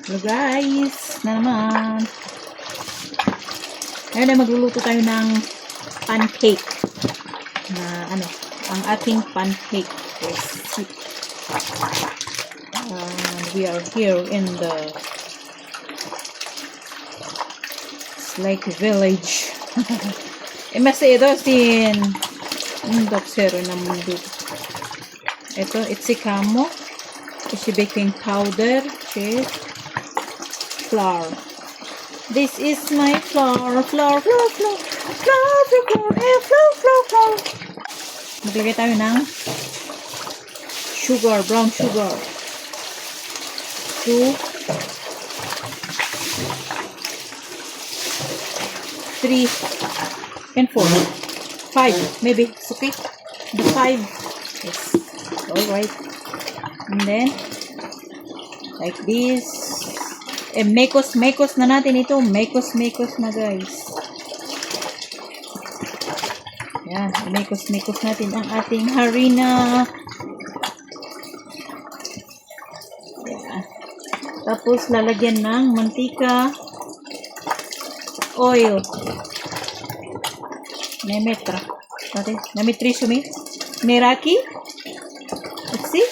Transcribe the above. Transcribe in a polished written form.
Hello guys, na naman. Ngayon ay magluluto tayo ng pancake. Na ano, ang ating pancake recipe. We are here in the it's like village. Masih ito sin doksero na mundo. Ito, itsikamo. Ito baking powder, cheese, flour. This is my flour. Maglagay tayo ng sugar, brown sugar. 2, 3, and 4. 5, maybe. It's okay. The 5. Yes. Alright. And then, like this. Mekos na natin ito. Mekos na guys. Yan. Mekos natin ang ating harina. Yan. Tapos, lalagyan ng mantika. Oil. Nemetra. Nemetrisumi. Neraki. Let's see.